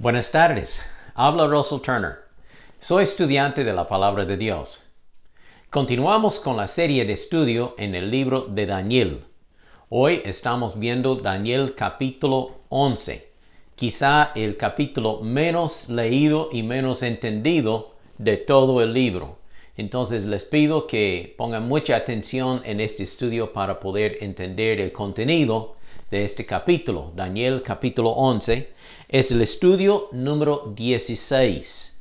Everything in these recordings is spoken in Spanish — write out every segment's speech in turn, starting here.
Buenas tardes, habla Russell Turner. Soy estudiante de la Palabra de Dios. Continuamos con la serie de estudio en el libro de Daniel. Hoy estamos viendo Daniel capítulo 11, quizá el capítulo menos leído y menos entendido de todo el libro. Entonces les pido que pongan mucha atención en este estudio para poder entender el contenido de este capítulo. Daniel capítulo 11 es el estudio número 16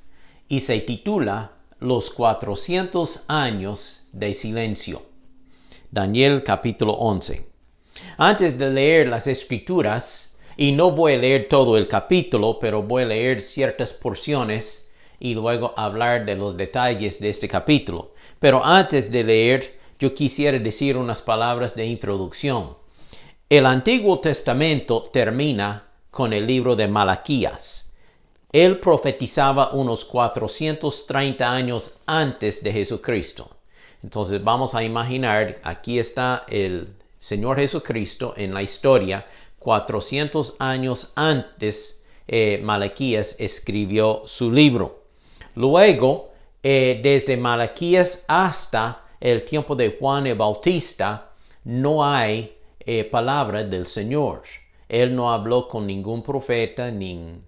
y se titula Los 400 años de silencio. Daniel capítulo 11. Antes de leer las escrituras, y no voy a leer todo el capítulo, pero voy a leer ciertas porciones y luego hablar de los detalles de este capítulo. Pero antes de leer, yo quisiera decir unas palabras de introducción. El Antiguo Testamento termina con el libro de Malaquías. Él profetizaba unos 430 años antes de Jesucristo. Entonces vamos a imaginar, aquí está el Señor Jesucristo en la historia, 400 años antes Malaquías escribió su libro. Luego, desde Malaquías hasta el tiempo de Juan el Bautista, no hay palabra del Señor. Él no habló con ningún profeta ni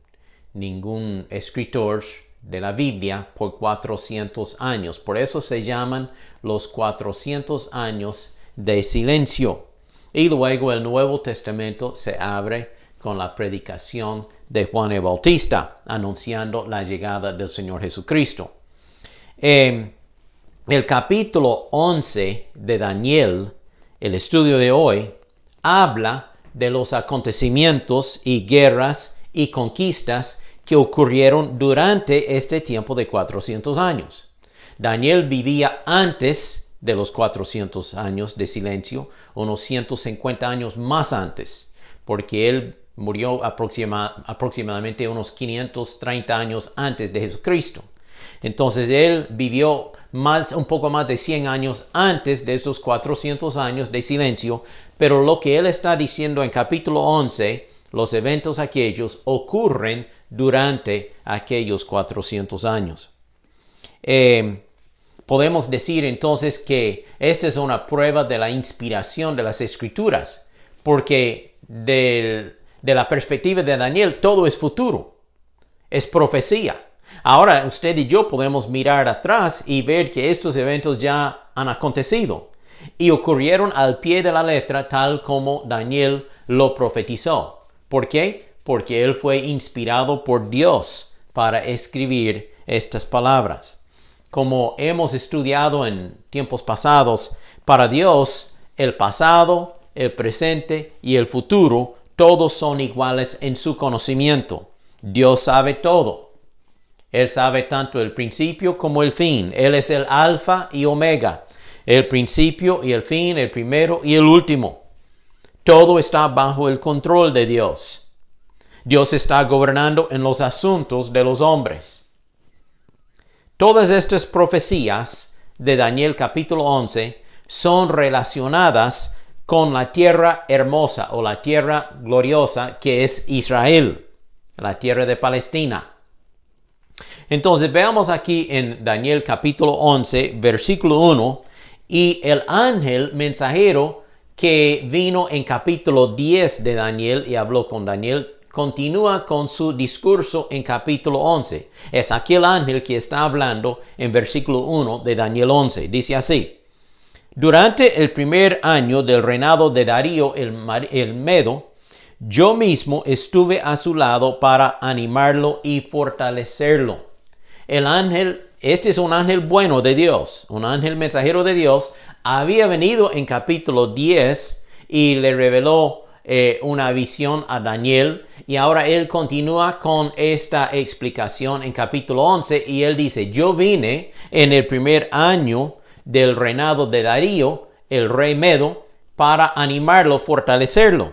ningún escritor de la Biblia por 400 años. Por eso se llaman los 400 años de silencio. Y luego el Nuevo Testamento se abre con la predicación de Juan el Bautista, anunciando la llegada del Señor Jesucristo. El capítulo 11 de Daniel, el estudio de hoy, habla de los acontecimientos y guerras y conquistas que ocurrieron durante este tiempo de 400 años. Daniel vivía antes de los 400 años de silencio, unos 150 años más antes, porque él murió aproximadamente unos 530 años antes de Jesucristo. Entonces él vivió un poco más de 100 años antes de esos 400 años de silencio, pero lo que él está diciendo en capítulo 11, los eventos aquellos ocurren durante aquellos 400 años. Podemos decir entonces que esta es una prueba de la inspiración de las Escrituras, porque de la perspectiva de Daniel todo es futuro, es profecía. Ahora usted y yo podemos mirar atrás y ver que estos eventos ya han acontecido y ocurrieron al pie de la letra tal como Daniel lo profetizó. ¿Por qué? Porque él fue inspirado por Dios para escribir estas palabras. Como hemos estudiado en tiempos pasados, para Dios el pasado, el presente y el futuro todos son iguales en su conocimiento. Dios sabe todo. Él sabe tanto el principio como el fin. Él es el alfa y omega, el principio y el fin, el primero y el último. Todo está bajo el control de Dios. Dios está gobernando en los asuntos de los hombres. Todas estas profecías de Daniel capítulo 11 son relacionadas con la tierra hermosa o la tierra gloriosa que es Israel, la tierra de Palestina. Entonces veamos aquí en Daniel capítulo 11, versículo 1, y el ángel mensajero que vino en capítulo 10 de Daniel y habló con Daniel, continúa con su discurso en capítulo 11. Es aquel ángel que está hablando en versículo 1 de Daniel 11. Dice así: durante el primer año del reinado de Darío el Medo, yo mismo estuve a su lado para animarlo y fortalecerlo. El ángel, este es un ángel bueno de Dios, un ángel mensajero de Dios, había venido en capítulo 10 y le reveló una visión a Daniel, y ahora él continúa con esta explicación en capítulo 11 y él dice: yo vine en el primer año del reinado de Darío, el rey Medo, para animarlo, fortalecerlo.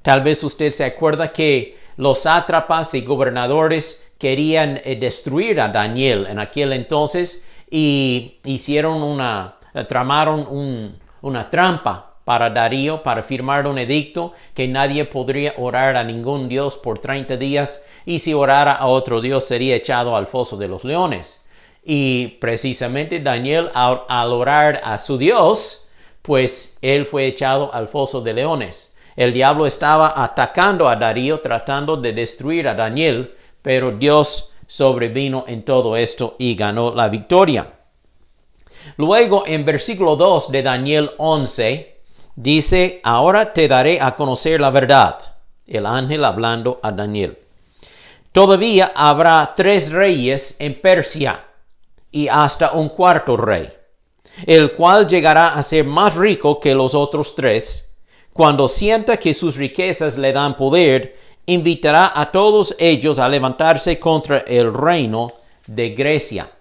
Tal vez usted se acuerda que los sátrapas y gobernadores querían destruir a Daniel en aquel entonces y tramaron una trampa para Darío, para firmar un edicto que nadie podría orar a ningún dios por 30 días y si orara a otro Dios sería echado al foso de los leones. Y precisamente Daniel, al orar a su Dios, pues él fue echado al foso de leones. El diablo estaba atacando a Darío, tratando de destruir a Daniel, pero Dios sobrevino en todo esto y ganó la victoria. Luego, en versículo 2 de Daniel 11, dice, ahora te daré a conocer la verdad. El ángel hablando a Daniel. Todavía habrá 3 reyes en Persia y hasta un 4º rey, el cual llegará a ser más rico que los otros 3. Cuando sienta que sus riquezas le dan poder, invitará a todos ellos a levantarse contra el reino de Grecia.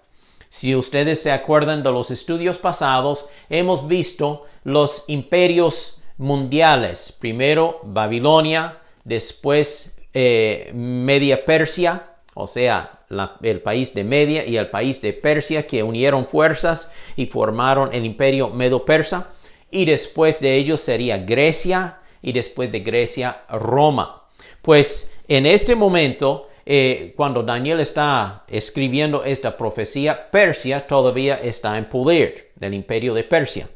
Si ustedes se acuerdan de los estudios pasados, hemos visto los imperios mundiales. Primero Babilonia, después Media Persia, o sea, el país de Media y el país de Persia, que unieron fuerzas y formaron el imperio medo-persa. Y después de ellos sería Grecia, y después de Grecia, Roma. Pues en este momento, cuando Daniel está escribiendo esta profecía, Persia todavía está en poder del imperio de Persia.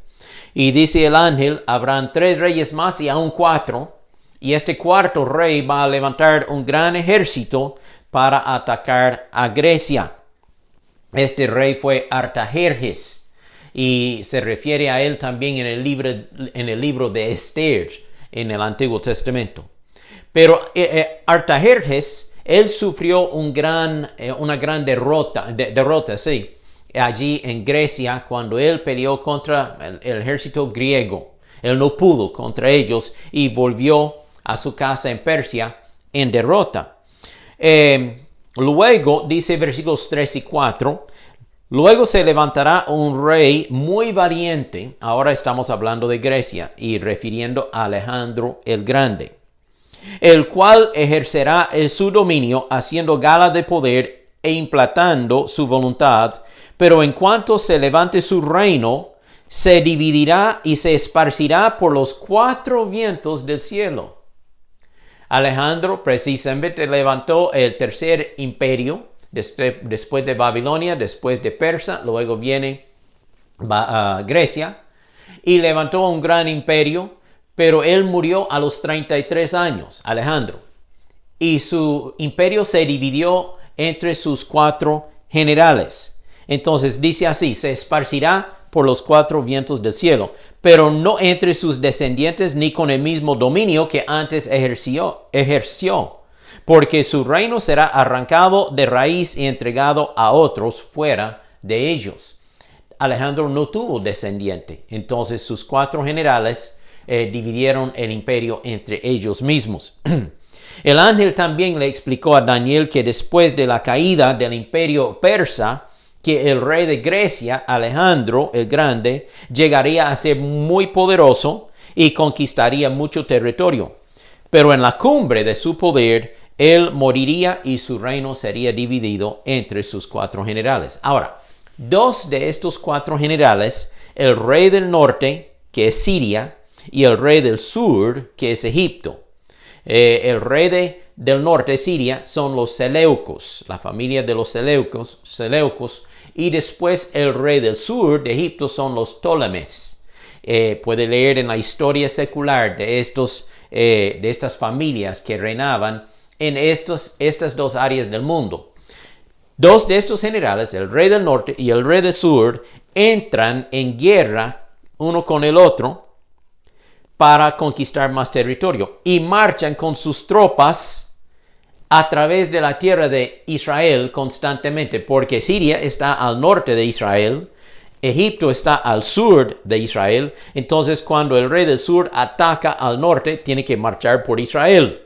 Y dice el ángel, habrán 3 reyes más y aún 4, y este 4º rey va a levantar un gran ejército para atacar a Grecia. Este rey fue Artajerjes. Y se refiere a él también en el libro de Esther, en el Antiguo Testamento. Pero Artajerjes, él sufrió una gran derrota, allí en Grecia, cuando él peleó contra el ejército griego. Él no pudo contra ellos y volvió a su casa en Persia en derrota. Luego, dice versículos 3 y 4, luego se levantará un rey muy valiente. Ahora estamos hablando de Grecia y refiriendo a Alejandro el Grande, el cual ejercerá su dominio haciendo gala de poder e implantando su voluntad. Pero en cuanto se levante su reino, se dividirá y se esparcirá por los 4 vientos del cielo. Alejandro precisamente levantó el 3er imperio, después de Babilonia, después de Persia, luego viene Grecia, y levantó un gran imperio, pero él murió a los 33 años, Alejandro, y su imperio se dividió entre sus 4 generales. Entonces dice así, se esparcirá por los 4 vientos del cielo, pero no entre sus descendientes ni con el mismo dominio que antes ejerció, porque su reino será arrancado de raíz y entregado a otros fuera de ellos. Alejandro no tuvo descendiente, entonces sus 4 generales dividieron el imperio entre ellos mismos. El ángel también le explicó a Daniel que después de la caída del imperio persa, que el rey de Grecia, Alejandro el Grande, llegaría a ser muy poderoso y conquistaría mucho territorio. Pero en la cumbre de su poder, él moriría y su reino sería dividido entre sus 4 generales. Ahora, 2 de estos 4 generales, el rey del norte, que es Siria, y el rey del sur, que es Egipto. El rey del norte, Siria, son los Seleucos, la familia de los Seleucos, y después el rey del sur de Egipto son los Ptolemes. Puede leer en la historia secular de estas familias que reinaban en estas 2 áreas del mundo. 2 de estos generales, el rey del norte y el rey del sur, entran en guerra uno con el otro para conquistar más territorio y marchan con sus tropas a través de la tierra de Israel constantemente, porque Siria está al norte de Israel, Egipto está al sur de Israel. Entonces, cuando el rey del sur ataca al norte, tiene que marchar por Israel.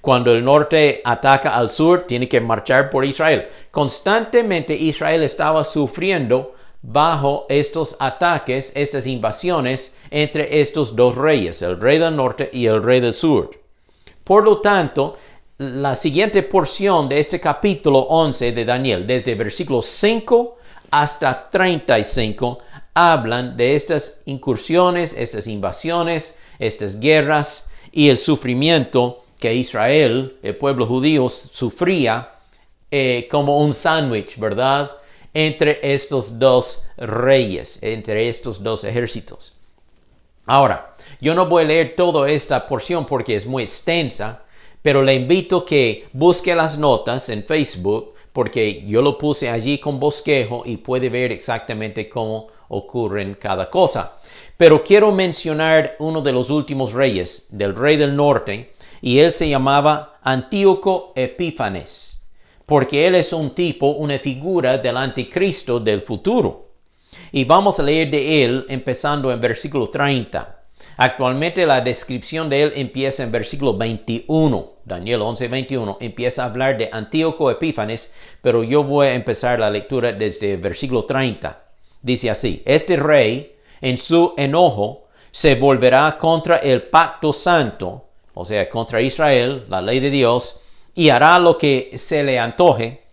Cuando el norte ataca al sur, tiene que marchar por Israel. Constantemente Israel estaba sufriendo bajo estos ataques, estas invasiones entre estos 2 reyes, el rey del norte y el rey del sur. Por lo tanto, la siguiente porción de este capítulo 11 de Daniel, desde versículos 5 hasta 35, hablan de estas incursiones, estas invasiones, estas guerras y el sufrimiento que Israel, el pueblo judío, sufría como un sándwich, ¿verdad? Entre estos dos reyes, entre estos dos ejércitos. Ahora, yo no voy a leer toda esta porción porque es muy extensa, pero le invito que busque las notas en Facebook porque yo lo puse allí con bosquejo y puede ver exactamente cómo ocurren cada cosa. Pero quiero mencionar uno de los últimos reyes, del rey del norte, y él se llamaba Antíoco Epífanes, porque él es un tipo, una figura del anticristo del futuro. Y vamos a leer de él empezando en versículo 30. Actualmente la descripción de él empieza en versículo 21. Daniel 11, 21 empieza a hablar de Antíoco Epífanes, pero yo voy a empezar la lectura desde el versículo 30. Dice así: este rey en su enojo se volverá contra el pacto santo, o sea, contra Israel, la ley de Dios, y hará lo que se le antoje,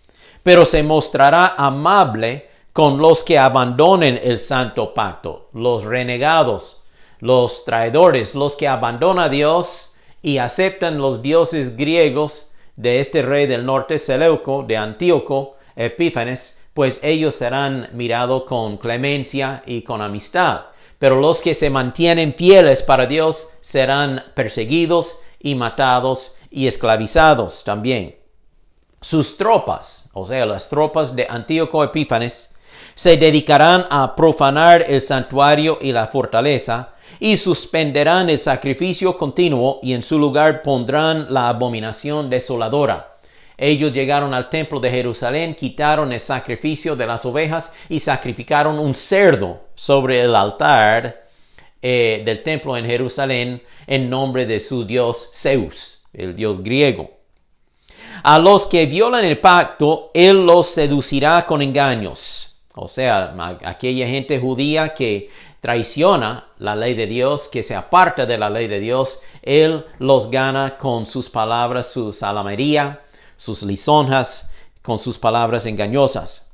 pero se mostrará amable con los que abandonen el santo pacto, los renegados, los traidores, los que abandonan a Dios y aceptan los dioses griegos de este rey del norte, Seleuco, de Antíoco Epífanes, pues ellos serán mirados con clemencia y con amistad. Pero los que se mantienen fieles para Dios serán perseguidos y matados y esclavizados también. Sus tropas, o sea, las tropas de Antíoco Epífanes, se dedicarán a profanar el santuario y la fortaleza, y suspenderán el sacrificio continuo, y en su lugar pondrán la abominación desoladora. Ellos llegaron al templo de Jerusalén, quitaron el sacrificio de las ovejas y sacrificaron un cerdo sobre el altar del templo en Jerusalén en nombre de su dios Zeus, el dios griego. A los que violan el pacto, él los seducirá con engaños. O sea, aquella gente judía que traiciona la ley de Dios, que se aparta de la ley de Dios, él los gana con sus palabras, su salamería, sus lisonjas, con sus palabras engañosas.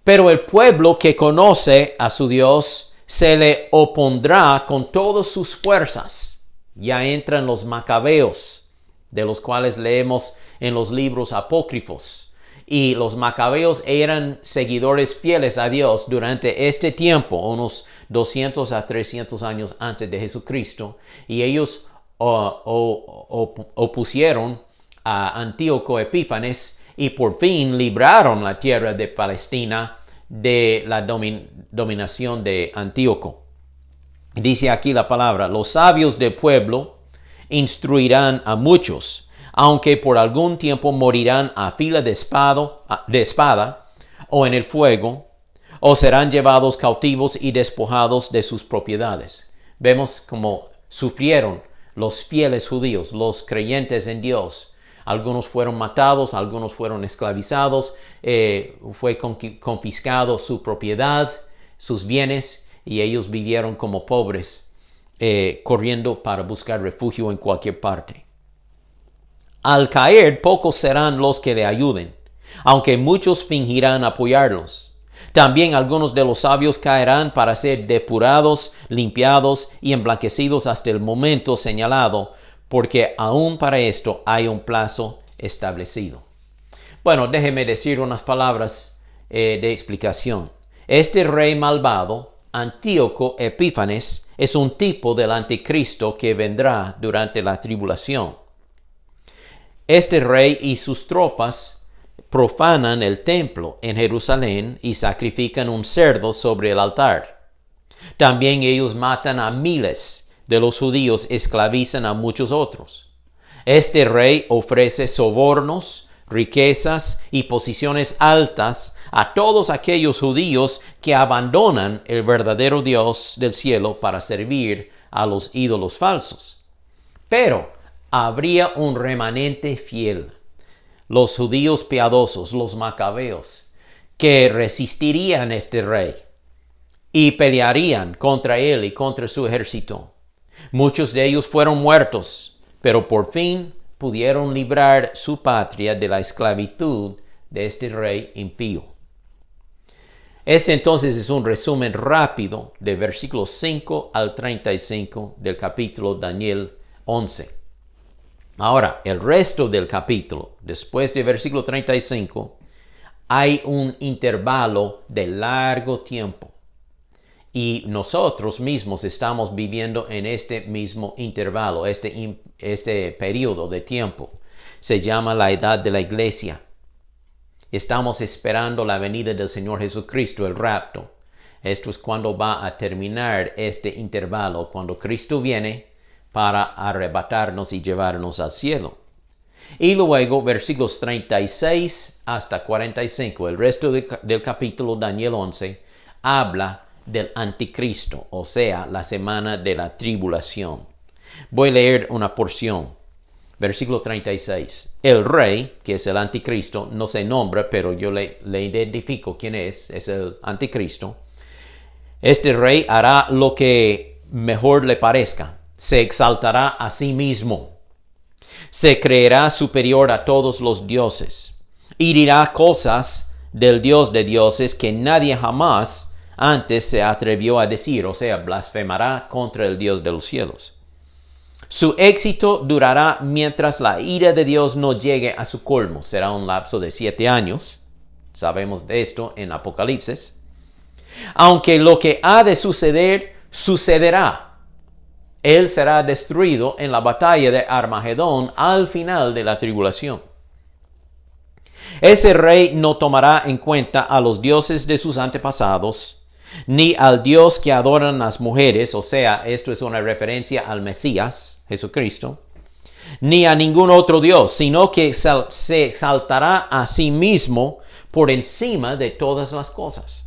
Pero el pueblo que conoce a su Dios se le opondrá con todas sus fuerzas. Ya entran los macabeos, de los cuales leemos en los libros apócrifos. Y los macabeos eran seguidores fieles a Dios durante este tiempo, unos 200 a 300 años antes de Jesucristo. Y ellos opusieron a Antíoco Epífanes y por fin libraron la tierra de Palestina de la dominación de Antíoco. Dice aquí la palabra: los sabios del pueblo instruirán a muchos, aunque por algún tiempo morirán a fila de espada o en el fuego, o serán llevados cautivos y despojados de sus propiedades. Vemos cómo sufrieron los fieles judíos, los creyentes en Dios. Algunos fueron matados, algunos fueron esclavizados, fue confiscado su propiedad, sus bienes, y ellos vivieron como pobres, corriendo para buscar refugio en cualquier parte. Al caer, pocos serán los que le ayuden, aunque muchos fingirán apoyarlos. También algunos de los sabios caerán para ser depurados, limpiados y emblanquecidos hasta el momento señalado, porque aún para esto hay un plazo establecido. Bueno, déjeme decir unas palabras de explicación. Este rey malvado, Antíoco Epífanes, es un tipo del anticristo que vendrá durante la tribulación. Este rey y sus tropas profanan el templo en Jerusalén y sacrifican un cerdo sobre el altar. También ellos matan a miles de los judíos, esclavizan a muchos otros. Este rey ofrece sobornos, riquezas y posiciones altas a todos aquellos judíos que abandonan el verdadero Dios del cielo para servir a los ídolos falsos. Pero habría un remanente fiel, los judíos piadosos, los macabeos, que resistirían a este rey y pelearían contra él y contra su ejército. Muchos de ellos fueron muertos, pero por fin pudieron librar su patria de la esclavitud de este rey impío. Este entonces es un resumen rápido de versículos 5 al 35 del capítulo Daniel 11. Ahora, el resto del capítulo, después del versículo 35, hay un intervalo de largo tiempo. Y nosotros mismos estamos viviendo en este mismo intervalo, este periodo de tiempo. Se llama la edad de la iglesia. Estamos esperando la venida del Señor Jesucristo, el rapto. Esto es cuando va a terminar este intervalo, cuando Cristo viene para arrebatarnos y llevarnos al cielo. Y luego, versículos 36 hasta 45, el resto del capítulo Daniel 11, habla del anticristo, o sea, la semana de la tribulación. Voy a leer una porción. Versículo 36. El rey, que es el anticristo, no se nombra, pero yo le identifico quién es el anticristo. Este rey hará lo que mejor le parezca. Se exaltará a sí mismo. Se creerá superior a todos los dioses. Y dirá cosas del Dios de dioses que nadie jamás antes se atrevió a decir, o sea, blasfemará contra el Dios de los cielos. Su éxito durará mientras la ira de Dios no llegue a su colmo. Será un lapso de 7 años. Sabemos de esto en Apocalipsis. Aunque lo que ha de suceder, sucederá. Él será destruido en la batalla de Armagedón al final de la tribulación. Ese rey no tomará en cuenta a los dioses de sus antepasados, ni al Dios que adoran las mujeres, o sea, esto es una referencia al Mesías, Jesucristo, ni a ningún otro Dios, sino que se exaltará a sí mismo por encima de todas las cosas.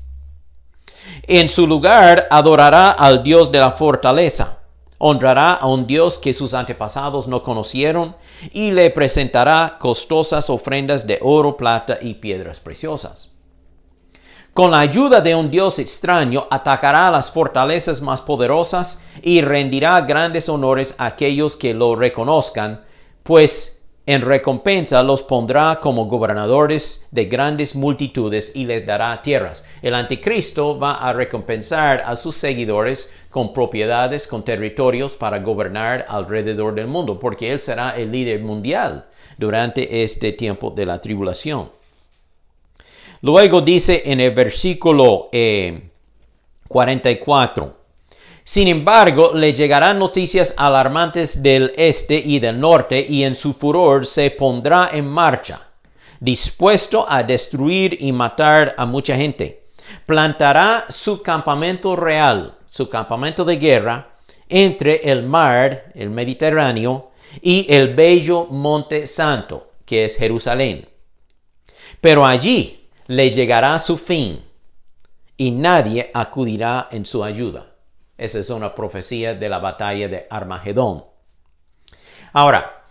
En su lugar adorará al Dios de la fortaleza, honrará a un Dios que sus antepasados no conocieron y le presentará costosas ofrendas de oro, plata y piedras preciosas. Con la ayuda de un Dios extraño, atacará las fortalezas más poderosas y rendirá grandes honores a aquellos que lo reconozcan, pues en recompensa los pondrá como gobernadores de grandes multitudes y les dará tierras. El anticristo va a recompensar a sus seguidores con propiedades, con territorios para gobernar alrededor del mundo, porque él será el líder mundial durante este tiempo de la tribulación. Luego dice en el versículo 44, sin embargo, le llegarán noticias alarmantes del este y del norte, y en su furor se pondrá en marcha, dispuesto a destruir y matar a mucha gente. Plantará su campamento real, su campamento de guerra, entre el mar, el Mediterráneo, y el bello monte santo, que es Jerusalén. Pero allí le llegará su fin, y nadie acudirá en su ayuda. Esa es una profecía de la batalla de Armagedón. Ahora,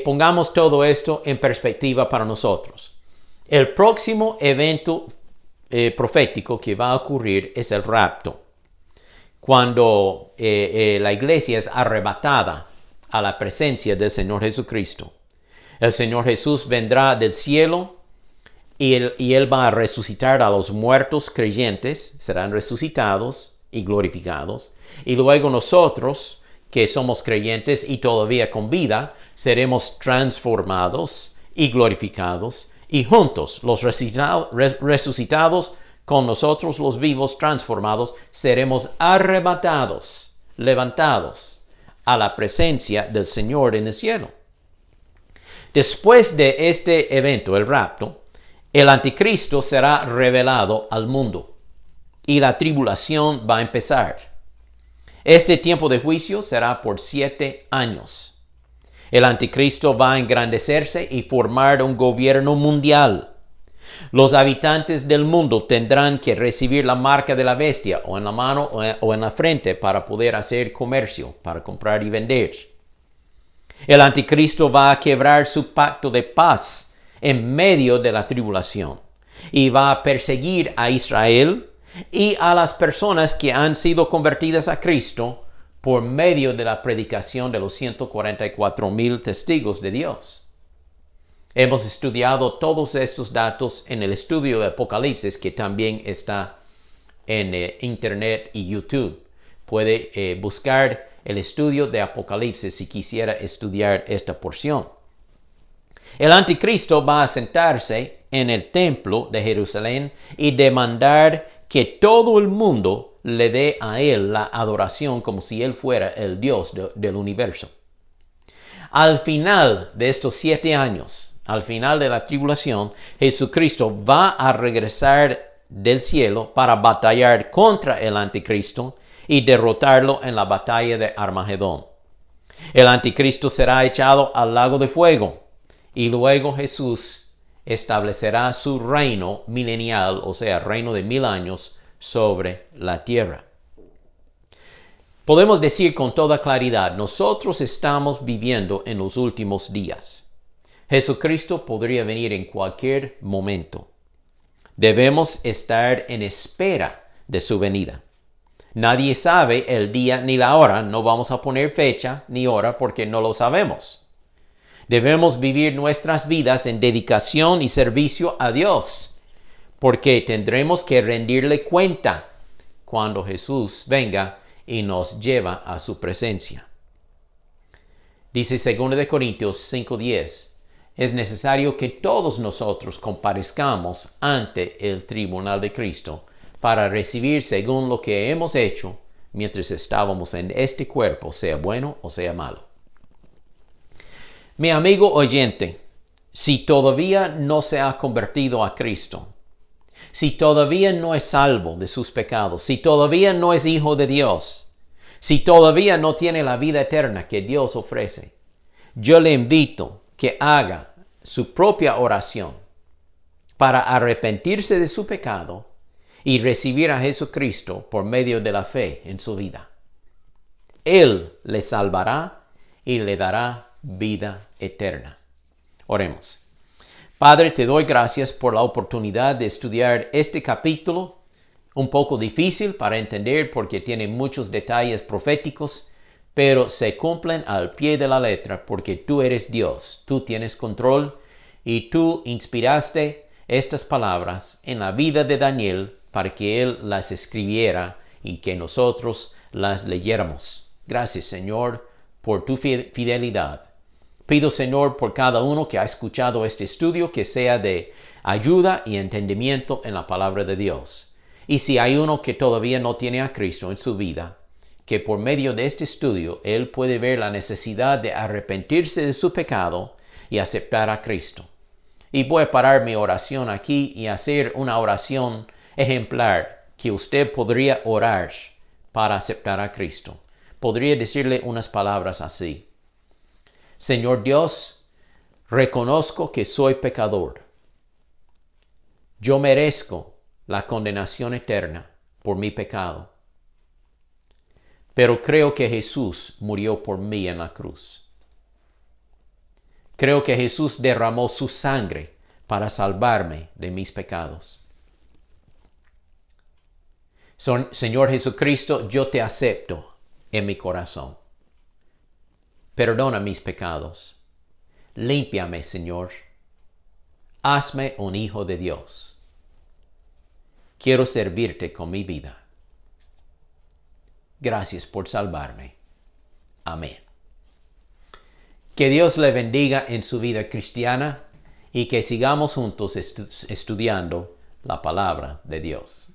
pongamos todo esto en perspectiva para nosotros. El próximo evento profético que va a ocurrir es el rapto, cuando la iglesia es arrebatada a la presencia del Señor Jesucristo. El Señor Jesús vendrá del cielo y él va a resucitar a los muertos creyentes, serán resucitados y glorificados. Y luego nosotros, que somos creyentes y todavía con vida, seremos transformados y glorificados. Y juntos, los resucitados con nosotros, los vivos transformados, seremos arrebatados, levantados a la presencia del Señor en el cielo. Después de este evento, el rapto, el anticristo será revelado al mundo y la tribulación va a empezar. Este tiempo de juicio será por 7 años. El anticristo va a engrandecerse y formar un gobierno mundial. Los habitantes del mundo tendrán que recibir la marca de la bestia o en la mano o en la frente para poder hacer comercio, para comprar y vender. El anticristo va a quebrar su pacto de paz en medio de la tribulación y va a perseguir a Israel y a las personas que han sido convertidas a Cristo por medio de la predicación de los 144,000 testigos de Dios. Hemos estudiado todos estos datos en el estudio de Apocalipsis, que también está en Internet y YouTube. Puede buscar el estudio de Apocalipsis si quisiera estudiar esta porción. El anticristo va a sentarse en el templo de Jerusalén y demandar que todo el mundo le dé a él la adoración como si él fuera el Dios del universo. Al final de estos 7 años, al final de la tribulación, Jesucristo va a regresar del cielo para batallar contra el anticristo y derrotarlo en la batalla de Armagedón. El anticristo será echado al lago de fuego y luego Jesús establecerá su reino milenial, o sea, reino de 1000 años sobre la tierra. Podemos decir con toda claridad, nosotros estamos viviendo en los últimos días. Jesucristo podría venir en cualquier momento. Debemos estar en espera de su venida. Nadie sabe el día ni la hora, no vamos a poner fecha ni hora porque no lo sabemos. Debemos vivir nuestras vidas en dedicación y servicio a Dios, porque tendremos que rendirle cuenta cuando Jesús venga y nos lleva a su presencia. Dice 2 Corintios 5:10, es necesario que todos nosotros comparezcamos ante el tribunal de Cristo para recibir según lo que hemos hecho mientras estábamos en este cuerpo, sea bueno o sea malo. Mi amigo oyente, si todavía no se ha convertido a Cristo, si todavía no es salvo de sus pecados, si todavía no es hijo de Dios, si todavía no tiene la vida eterna que Dios ofrece, yo le invito que haga su propia oración para arrepentirse de su pecado y recibir a Jesucristo por medio de la fe en su vida. Él le salvará y le dará vida eterna. Oremos. Padre, te doy gracias por la oportunidad de estudiar este capítulo, un poco difícil para entender porque tiene muchos detalles proféticos, pero se cumplen al pie de la letra porque tú eres Dios, tú tienes control y tú inspiraste estas palabras en la vida de Daniel para que él las escribiera y que nosotros las leyéramos. Gracias, Señor, por tu fidelidad. Pido, Señor, por cada uno que ha escuchado este estudio, que sea de ayuda y entendimiento en la palabra de Dios. Y si hay uno que todavía no tiene a Cristo en su vida, que por medio de este estudio él puede ver la necesidad de arrepentirse de su pecado y aceptar a Cristo. Y voy a parar mi oración aquí y hacer una oración ejemplar que usted podría orar para aceptar a Cristo. Podría decirle unas palabras así. Señor Dios, reconozco que soy pecador. Yo merezco la condenación eterna por mi pecado. Pero creo que Jesús murió por mí en la cruz. Creo que Jesús derramó su sangre para salvarme de mis pecados. Señor Jesucristo, yo te acepto en mi corazón. Perdona mis pecados. Límpiame, Señor. Hazme un hijo de Dios. Quiero servirte con mi vida. Gracias por salvarme. Amén. Que Dios le bendiga en su vida cristiana y que sigamos juntos estudiando la palabra de Dios.